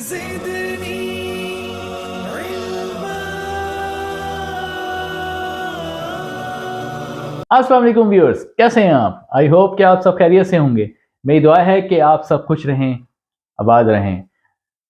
ज़िदनी अस्सलाम वालेकुम व्यूअर्स, कैसे हैं आप? आई होप कि आप सब खैरियत से होंगे। मेरी दुआ है कि आप सब खुश रहें, आबाद रहें।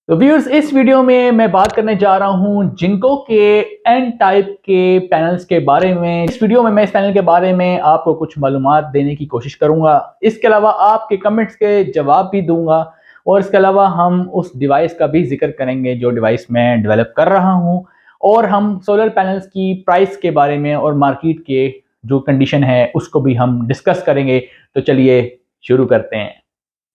तो व्यूअर्स, इस वीडियो में मैं बात करने जा रहा हूं जिंको के एन टाइप के पैनल्स के बारे में। इस वीडियो में मैं इस पैनल के बारे में आपको कुछ मालूमात देने की कोशिश करूंगा। इसके अलावा आपके कमेंट्स के जवाब भी दूंगा और इसके अलावा हम उस डिवाइस का भी जिक्र करेंगे जो डिवाइस मैं डेवलप कर रहा हूं, और हम सोलर पैनल्स की प्राइस के बारे में और मार्केट के जो कंडीशन है उसको भी हम डिस्कस करेंगे। तो चलिए शुरू करते हैं।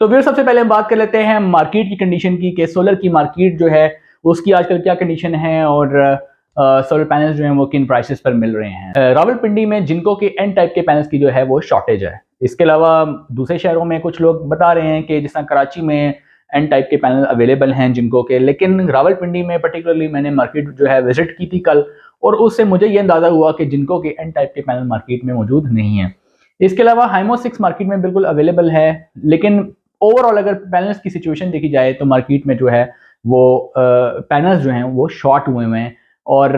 तो फिर सबसे पहले हम बात कर लेते हैं मार्केट की कंडीशन की, कि सोलर की मार्केट जो है उसकी आजकल क्या कंडीशन है और सोलर पैनल्स जो हैं वो किन प्राइसेस पर मिल रहे हैं। रावलपिंडी में जिनको के एन टाइप के पैनल्स की जो है वो शॉर्टेज है। इसके अलावा दूसरे शहरों में कुछ लोग बता रहे हैं कि जिस तरह कराची में एन टाइप के पैनल अवेलेबल हैं जिनको के, लेकिन रावलपिंडी में पर्टिकुलरली मैंने मार्केट जो है विजिट की थी कल, और उससे मुझे ये अंदाजा हुआ कि जिनको के एन टाइप के पैनल मार्केट में मौजूद नहीं है। इसके अलावा हाइमो 6 मार्केट में बिल्कुल अवेलेबल है, लेकिन ओवरऑल अगर पैनल्स की सिचुएशन देखी जाए तो मार्केट में जो है वो पैनल्स जो हैं वो शॉर्ट हुए हुए हैं। और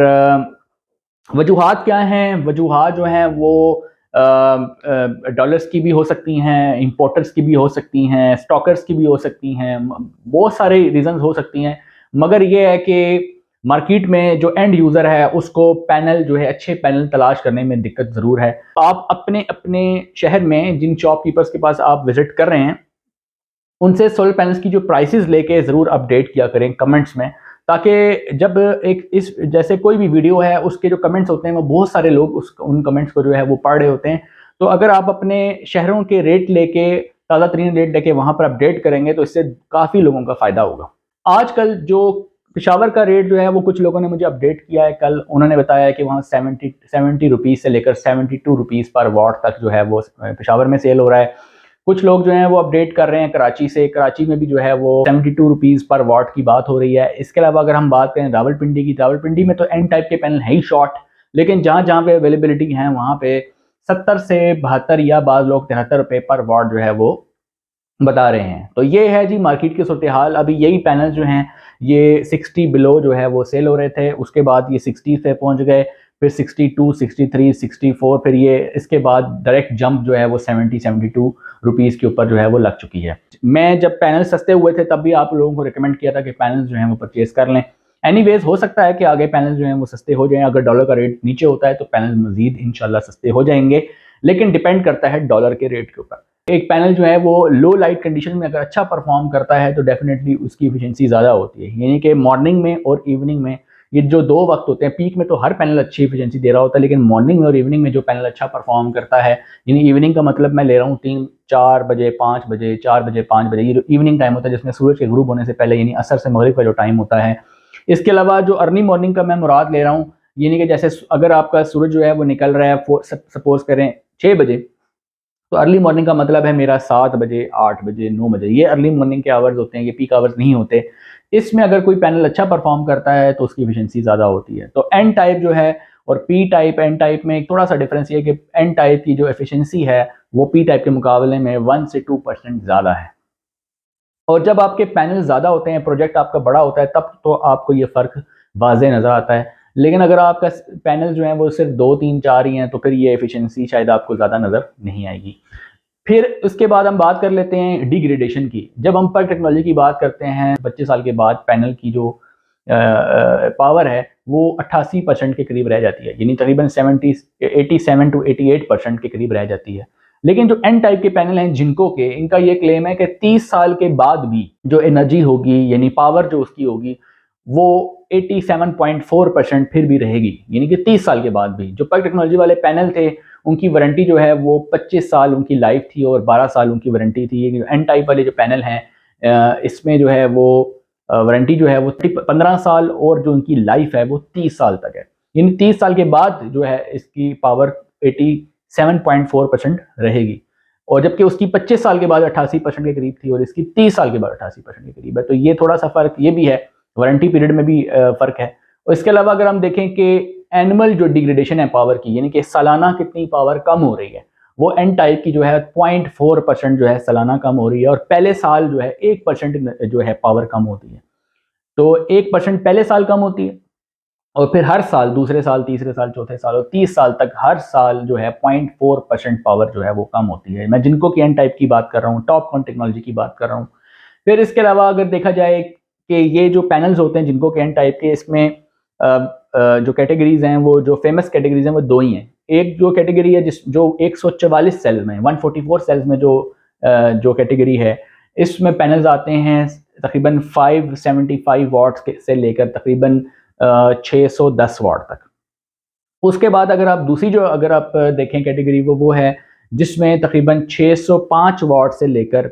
वजूहात क्या हैं? वजूहात जो हैं वो डॉलर्स की भी हो सकती हैं, इंपोर्टर्स की भी हो सकती हैं, स्टॉकर्स की भी हो सकती हैं, बहुत सारे रीजंस हो सकती हैं। मगर ये है कि मार्केट में जो एंड यूज़र है उसको पैनल जो है, अच्छे पैनल तलाश करने में दिक्कत ज़रूर है। आप अपने अपने शहर में जिन शॉपकीपर्स के पास आप विजिट कर रहे हैं उनसे सोलर पैनल्स की जो प्राइसेस लेके ज़रूर अपडेट किया करें कमेंट्स में, ताकि जब एक इस जैसे कोई भी वीडियो है उसके जो कमेंट्स होते हैं वो बहुत सारे लोग उन कमेंट्स को जो है वो पढ़ रहे होते हैं। तो अगर आप अपने शहरों के रेट लेके, ताज़ा तरीन रेट लेके वहाँ पर अपडेट करेंगे तो इससे काफ़ी लोगों का फ़ायदा होगा। आजकल जो पेशावर का रेट जो है वो कुछ लोगों ने मुझे अपडेट किया है कल, उन्होंने बताया कि वहाँ 70 रुपीज़ से लेकर 72 रुपीज़ पर वॉट तक जो है वो पेशावर में सेल हो रहा है। कुछ लोग जो हैं वो अपडेट कर रहे हैं कराची से, कराची में भी जो है वो 72 रुपीज़ पर वॉट की बात हो रही है। इसके अलावा अगर हम बात करें रावलपिंडी की, रावलपिंडी में तो एन टाइप के पैनल है ही शॉर्ट, लेकिन जहाँ जहाँ पे अवेलेबिलिटी है वहाँ पे 70 से 72 या बाद लोग 73 रुपये पर वॉट जो है वो बता रहे हैं। तो ये है जी मार्केट की सूरत हाल। अभी यही पैनल जो हैं ये 60 बिलो जो है वो सेल हो रहे थे, उसके बाद ये 60 पे पहुंच गए, फिर 62, 63, 64, फिर ये इसके बाद डायरेक्ट जंप जो है वो 72 रुपीज़ के ऊपर जो है वो लग चुकी है। मैं जब पैनल सस्ते हुए थे तब भी आप लोगों को रिकमेंड किया था कि पैनल जो हैं वो परचेज कर लें। एनीवेज हो सकता है कि आगे पैनल जो हैं वो सस्ते हो जाएं। अगर डॉलर का रेट नीचे होता है तो पैनल मजीद इंशाल्लाह सस्ते हो जाएंगे, लेकिन डिपेंड करता है डॉलर के रेट के ऊपर। एक पैनल जो है वो लो लाइट कंडीशन में अगर अच्छा परफॉर्म करता है तो डेफिनेटली उसकी एफिशिएंसी ज़्यादा होती है। यानी कि मॉर्निंग में और इवनिंग में, ये जो दो वक्त होते हैं, पीक में तो हर पैनल अच्छी एफिशिएंसी दे रहा होता है, लेकिन मॉर्निंग में और इवनिंग में जो पैनल अच्छा परफॉर्म करता है, यानी इवनिंग का मतलब मैं ले रहा हूँ 3-4 बजे 5 बजे, 4 बजे 5 बजे, ये जो इवनिंग टाइम होता है जिसमें सूरज के ग्रूब होने से पहले, यानी असर से मगरिब का जो टाइम होता है। इसके अलावा जो अर्ली मॉर्निंग का मैं मुराद ले रहा हूँ, यानी कि जैसे अगर आपका सूरज जो है वो निकल रहा है सपोज करें 6 बजे, तो अर्ली मॉर्निंग का मतलब है मेरा 7 बजे, 8 बजे, 9 बजे, ये अर्ली मॉर्निंग के आवर्स होते हैं, ये पीक आवर्स नहीं होते। इसमें अगर कोई पैनल अच्छा परफॉर्म करता है तो उसकी एफिशिएंसी ज़्यादा होती है। तो एन टाइप जो है और पी टाइप, एन टाइप में एक थोड़ा सा डिफरेंस ये है कि एन टाइप की जो एफिशिएंसी है वो पी टाइप के मुकाबले में 1 से 2% ज़्यादा है। और जब आपके पैनल ज़्यादा होते हैं, प्रोजेक्ट आपका बड़ा होता है, तब तो आपको ये फ़र्क वाज़े नज़र आता है। लेकिन अगर आपका पैनल जो है वो सिर्फ 2-3-4 ही हैं तो फिर ये एफिशिएंसी शायद आपको ज़्यादा नज़र नहीं आएगी। फिर उसके बाद हम बात कर लेते हैं डिग्रेडेशन की। जब हम पर टेक्नोलॉजी की बात करते हैं, 25 साल के बाद पैनल की जो पावर है वो 88% के करीब रह जाती है, यानी तकरीबन 87 टू 88% के करीब रह जाती है। लेकिन जो एन टाइप के पैनल हैं जिनको के, इनका ये क्लेम है कि 30 साल के बाद भी जो एनर्जी होगी, यानी पावर जो उसकी होगी, वो 87.4% फिर भी रहेगी, यानी कि 30 साल के बाद भी। जो पर टेक्नोलॉजी वाले पैनल थे उनकी वारंटी जो है वो 25 साल उनकी लाइफ थी और 12 साल उनकी वारंटी थी। ये एन टाइप वाले जो पैनल हैं इसमें जो है वो वारंटी जो है वो 15 साल और जो उनकी लाइफ है वो 30 साल तक है। यानी 30 साल के बाद जो है इसकी पावर 87.4% रहेगी, और जबकि उसकी 25 साल के बाद 88% के करीब थी और इसकी 30 साल के बाद 88% के करीब है। तो ये थोड़ा सा फ़र्क ये भी है, वारंटी पीरियड में भी फ़र्क है। और इसके अलावा अगर हम देखें कि एनुअल जो डिग्रेडेशन है पावर की, यानी कि सालाना कितनी पावर कम हो रही है, वो एन टाइप की जो है 0.4% जो है सालाना कम हो रही है, और पहले साल जो है 1% जो है पावर कम होती है। तो 1% पहले साल कम होती है और फिर हर साल, दूसरे साल, तीसरे साल, चौथे साल और 30 साल तक हर साल जो है 0.4% पावर जो है वो कम होती है। मैं जिनको की एन टाइप की बात कर रहा हूँ, टॉपकॉन टेक्नोलॉजी की बात कर रहा हूँ। फिर इसके अलावा अगर देखा जाए कि ये जो पैनल्स होते हैं जिनको के एन टाइप के, इसमें जो कैटेगरीज हैं, वो जो फेमस कैटेगरीज हैं वो दो ही हैं। एक जो कैटेगरी है जिस जो 144 सेल्स में, 144 सेल्स में जो कैटेगरी है, इसमें पैनल्स आते हैं तकरीबन 575 वाट्स से लेकर तकरीबन 610 वाट तक। उसके बाद अगर आप दूसरी जो अगर आप देखें कैटेगरी, वो है जिसमें तकरीबन 605 वाट से लेकर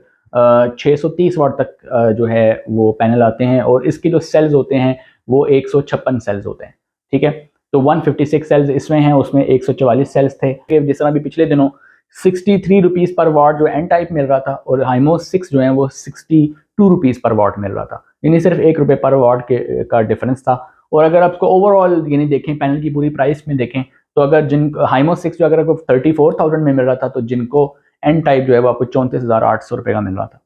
630 वाट तक जो है वो पैनल आते हैं और इसके जो सेल्स होते हैं वो 156 सेल्स होते हैं। ठीक है, तो 156 सेल्स इसमें हैं, उसमें 144 सेल्स थे। जिस तरह भी पिछले दिनों 63 रुपीज़ पर वाट जो एन टाइप मिल रहा था और हाइमोस 6 जो है वो 62 रुपीज़ पर वाट मिल रहा था, यानी सिर्फ 1 रुपये पर वाट का डिफरेंस था। और अगर आपको ओवरऑल यानी देखें पैनल की पूरी प्राइस में देखें, तो अगर जिन हाइमोस 6 जो अगर आपको 34,000 में मिल रहा था, तो जिनको एन टाइप जो है वो आपको 34,800 रुपये का मिल रहा था।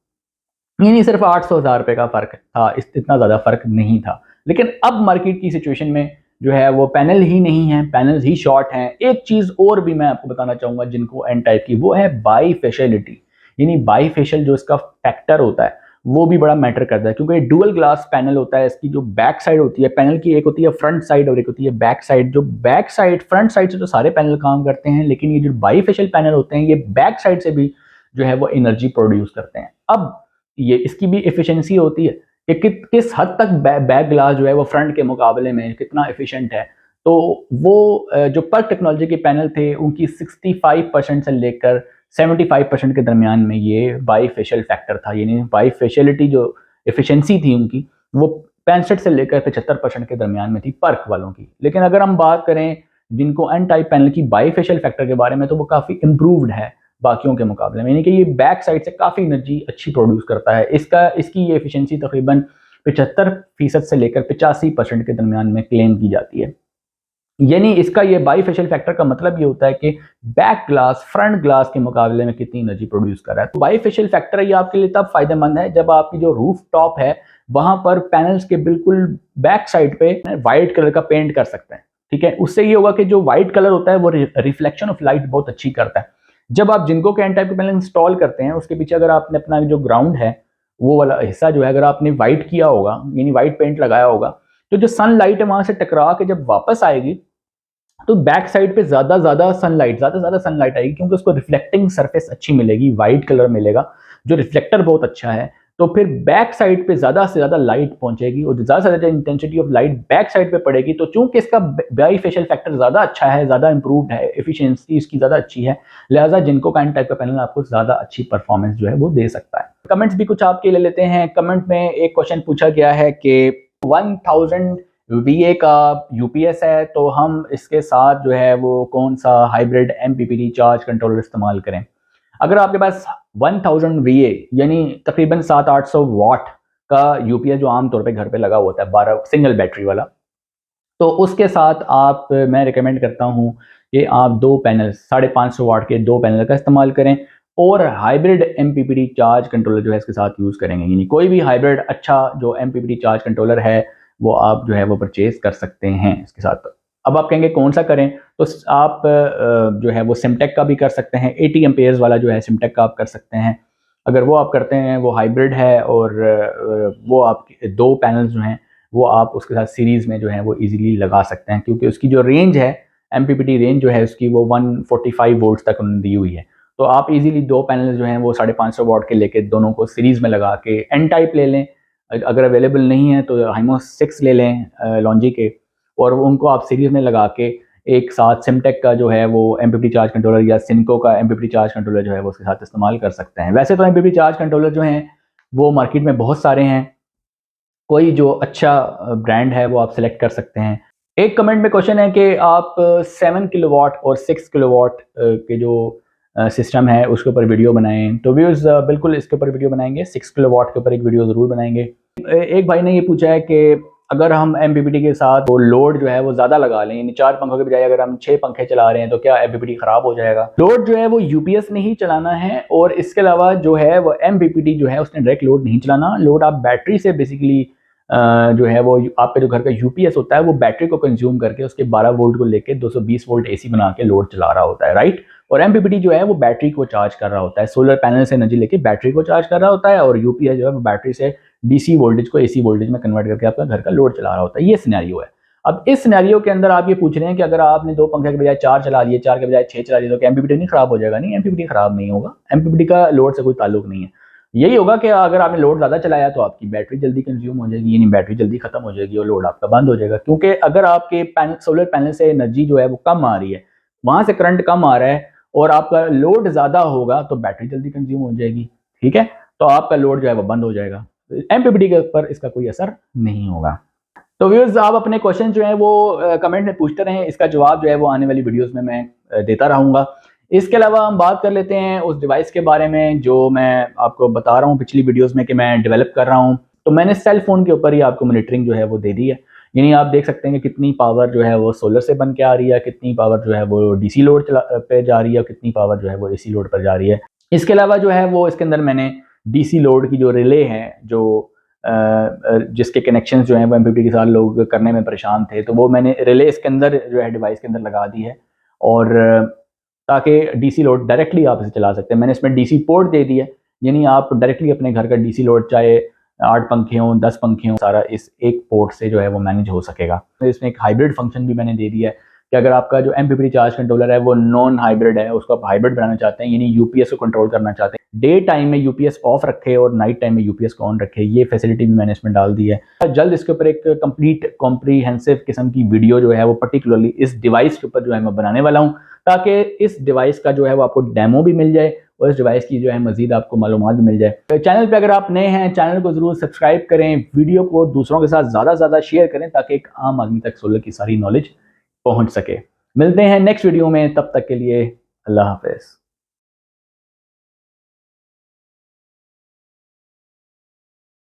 यानी सिर्फ 800,000 रुपये का फ़र्क था, इतना ज़्यादा फ़र्क नहीं था। लेकिन अब मार्केट की सिचुएशन में जो है वो पैनल ही नहीं है, पैनल्स ही शॉर्ट हैं। एक चीज़ और भी मैं आपको बताना चाहूँगा जिनको एन टाइप की, वो है बाईफेशियलिटी। यानी बाईफेशियल जो इसका फैक्टर होता है वो भी बड़ा मैटर करता है, क्योंकि डुअल ग्लास पैनल होता है। इसकी जो बैक साइड होती है पैनल की, एक होती है फ्रंट साइड और एक होती है बैक साइड। जो बैक साइड, फ्रंट साइड से तो सारे पैनल काम करते हैं, लेकिन ये जो बाईफेशियल पैनल होते हैं ये बैक साइड से भी जो है वो एनर्जी प्रोड्यूस करते हैं। अब ये इसकी भी एफिशिएंसी होती है कि किस हद तक बैक ग्लास जो है वो फ्रंट के मुकाबले में कितना एफिशिएंट है। तो वो जो पर्क टेक्नोलॉजी के पैनल थे उनकी 65% से लेकर 75% के दरमियान में ये बाईफेशियल फैक्टर था, यानी बाईफेशियलिटी जो एफिशिएंसी थी उनकी वो 65 से लेकर 75% के दरमियान में थी पर्क वालों की। लेकिन अगर हम बात करें जिनको एन टाइप पैनल की बाईफेशियल फैक्टर के बारे में, तो वो काफ़ी इम्प्रूव्ड है बाकियों के मुकाबले में, यानी कि ये बैक साइड से काफ़ी एनर्जी अच्छी प्रोड्यूस करता है। इसकी ये एफिशिएंसी तकरीबन 75% से लेकर 85% के दरमियान में क्लेम की जाती है। यानी इसका ये बाईफेशियल फैक्टर का मतलब ये होता है कि बैक ग्लास फ्रंट ग्लास के मुकाबले में कितनी एनर्जी प्रोड्यूस कर रहा है। तो बाईफेशियल फैक्टर ये आपके लिए तब फायदेमंद है जब आपकी जो रूफ टॉप है वहां पर पैनल्स के बिल्कुल बैक साइड पे व्हाइट कलर का पेंट कर सकते हैं। ठीक है, उससे ये होगा कि जो व्हाइट कलर होता है वो रिफ्लेक्शन ऑफ लाइट बहुत अच्छी करता है। जब आप जिनको के एन टाइप के पैनल इंस्टॉल करते हैं उसके पीछे अगर आपने अपना जो ग्राउंड है वो वाला हिस्सा जो है अगर आपने व्हाइट किया होगा, यानी व्हाइट पेंट लगाया होगा, तो जो सनलाइट है वहां से टकरा के जब वापस आएगी तो बैक साइड पे ज्यादा ज्यादा सनलाइट आएगी, क्योंकि उसको रिफ्लेक्टिंग सरफेस अच्छी मिलेगी, वाइट कलर मिलेगा, जो रिफ्लेक्टर बहुत अच्छा है। तो फिर बैक साइड पे ज्यादा से ज्यादा लाइट पहुंचेगी और ज्यादा से ज्यादा intensity of light back side पे पड़ेगी। तो चूंकि इसका बाईफेशियल फैक्टर ज्यादा अच्छा है, ज्यादा इंप्रूव्ड है, एफिशिएंसी इसकी ज्यादा अच्छी है, लिहाजा जिनको काइंड टाइप का पैनल आपको ज्यादा अच्छी परफॉर्मेंस जो है वो दे सकता है। कमेंट्स भी कुछ आपके ले लेते हैं। कमेंट में एक क्वेश्चन पूछा गया है कि 1000 VA का यूपीएस है, तो हम इसके साथ जो है वो कौन सा हाइब्रिड एमपीपीटी चार्ज कंट्रोलर इस्तेमाल करें। अगर आपके पास 1000 VA यानी तकरीबन 700-800 वाट का यूपीएस जो आमतौर पे घर पे लगा होता है 12 सिंगल बैटरी वाला, तो उसके साथ मैं रिकमेंड करता हूँ कि आप दो पैनल 550 वाट के दो पैनल का इस्तेमाल करें और हाइब्रिड एमपीपीटी चार्ज कंट्रोलर जो है इसके साथ यूज़ करेंगे। यानी कोई भी हाइब्रिड अच्छा जो एमपीपीटी चार्ज कंट्रोलर है वो आप जो है वो परचेज कर सकते हैं इसके साथ। अब आप कहेंगे कौन सा करें, तो आप जो है वो सिमटेक का भी कर सकते हैं, 80 एम्पेयर्स वाला जो है सिमटेक का आप कर सकते हैं। अगर वो आप करते हैं, वो हाइब्रिड है और वो आपके दो पैनल्स जो हैं वो आप उसके साथ सीरीज़ में जो है वो इजीली लगा सकते हैं, क्योंकि उसकी जो रेंज है एमपीपीटी रेंज जो है उसकी वो 145 वोल्ट्स तक उन्होंने दी हुई है। तो आप इजीली दो पैनल जो हैं वो 550 वाट के लेके दोनों को सीरीज़ में लगा के एन टाइप ले लें, अगर अवेलेबल नहीं है तो हाइमोस 6 ले लें लॉन्जी के, और उनको आप सीरीज में लगा के एक साथ सिमटेक का जो है वो एमपीपीटी चार्ज कंट्रोलर या सिनको का एमपीपीटी चार्ज कंट्रोलर जो है वो उसके साथ इस्तेमाल कर सकते हैं। वैसे तो एमपीपीटी चार्ज कंट्रोलर जो हैं वो मार्केट में बहुत सारे हैं, कोई जो अच्छा ब्रांड है वो आप सेलेक्ट कर सकते हैं। एक कमेंट में क्वेश्चन है कि आप 7 किलोवाट और 6 किलोवाट के जो सिस्टम है उसके ऊपर वीडियो बनाएं। तो व्यूअर्स बिल्कुल इसके ऊपर वीडियो बनाएंगे, 6 किलोवाट के ऊपर एक वीडियो ज़रूर बनाएंगे। एक भाई ने ये पूछा है कि अगर हम एमपीपीटी के साथ वो लोड जो है वो ज़्यादा लगा लें, यानी 4 पंखों के बजाय अगर हम 6 पंखे चला रहे हैं तो क्या एमपीपीटी ख़राब हो जाएगा। लोड जो है वो यूपीएस ने ही चलाना है और इसके अलावा जो है वो एमपीपीटी जो है उसने डायरेक्ट लोड नहीं चलाना। लोड आप बैटरी से बेसिकली जो है वो आपका जो घर का यूपीएस होता है वो बैटरी को कंज्यूम करके उसके 12 वोल्ट को लेके 220 वोल्ट एसी बना के लोड चला रहा होता है, राइट। और एमपीपीटी जो है वो बैटरी को चार्ज कर रहा होता है, सोलर पैनल से एनर्जी लेके बैटरी को चार्ज कर रहा होता है, और यूपीएस जो है वो बैटरी से डीसी वोल्टेज को एसी वोल्टेज में कन्वर्ट करके आपका घर का लोड चला रहा होता है। ये सिनेरियो है। अब इस सिनेरियो के अंदर आप ये पूछ रहे हैं कि अगर आपने 2 पंखे के बजाय 4 चला लिए, 4 के बजाय 6 चला लिए, तो एमपीपीटी नहीं खराब हो जाएगा? नहीं, एमपीपीटी खराब नहीं होगा। एमपीपीटी का लोड से कोई ताल्लुक नहीं है। यही होगा कि अगर आपने लोड ज़्यादा चलाया तो आपकी बैटरी जल्दी कंज्यूम हो जाएगी, यानी बैटरी जल्दी खत्म हो जाएगी और लोड आपका बंद हो जाएगा। क्योंकि अगर आपके सोलर पैनल से एनर्जी जो है वो कम आ रही है, वहां से करंट कम आ रहा है और आपका लोड ज़्यादा होगा तो बैटरी जल्दी कंज्यूम हो जाएगी, ठीक है, तो आपका लोड जो है वो बंद हो जाएगा। एमपीपीटी के ऊपर इसका कोई असर नहीं होगा। तो व्यूअर्स, आप अपने क्वेश्चन जो है वो कमेंट में पूछते रहें, इसका जवाब जो है वो आने वाली वीडियोस में मैं देता रहूँगा। इसके अलावा हम बात कर लेते हैं उस डिवाइस के बारे में जो मैं आपको बता रहा हूँ पिछली वीडियोस में कि मैं डेवलप कर रहा हूँ। तो मैंने सेल फोन के ऊपर ही आपको मॉनिटरिंग जो है वो दे दी है, यानी आप देख सकते हैं कि कितनी पावर जो है वो सोलर से बन के आ रही है, कितनी पावर जो है वो डीसी लोड पे जा रही है, कितनी पावर जो है वो एसी लोड पर जा रही है। इसके अलावा जो है वो इसके अंदर मैंने डीसी लोड की जो रिले है, जो जिसके कनेक्शंस जो हैं वो एमपीपीटी के साथ लोग करने में परेशान थे, तो वो मैंने रिले इसके अंदर जो है डिवाइस के अंदर लगा दी है, और ताकि डीसी लोड डायरेक्टली आप इसे चला सकते हैं। मैंने इसमें डीसी पोर्ट दे दिया है, यानी आप डायरेक्टली अपने घर का डीसी लोड चाहे 8 पंखे हों 10 पंखे हों, सारा इस एक पोर्ट से जो है वो मैनेज हो सकेगा। तो इसमें एक हाइब्रिड फंक्शन भी मैंने दे दिया है कि अगर आपका जो एमपीपीटी चार्ज कंट्रोलर है वो नॉन हाइब्रिड है, उसको आप हाइब्रिड बनाना चाहते हैं, यानी यूपीएस को कंट्रोल करना चाहते हैं, डे टाइम में यूपीएस ऑफ रखे और नाइट टाइम में यूपीएस को ऑन रखे, ये फैसिलिटी भी मैंने इसमें डाल दी है। जल्द इसके ऊपर एक कंप्लीट कॉम्प्रीहेंसिव किस्म की वीडियो जो है वो पर्टिकुलरली इस डिवाइस के ऊपर जो है मैं बनाने वाला हूँ, ताकि इस डिवाइस का जो है वो आपको डेमो भी मिल जाए और इस डिवाइस की जो है मजीद आपको मालूमात भी मिल जाए। तो चैनल पे अगर आप नए हैं, चैनल को जरूर सब्सक्राइब करें, वीडियो को दूसरों के साथ ज़्यादा से ज़्यादा शेयर करें ताकि एक आम आदमी तक सोलर की सारी नॉलेज पहुंच सके। मिलते हैं नेक्स्ट वीडियो में, तब तक के लिए अल्लाह हाफिज़।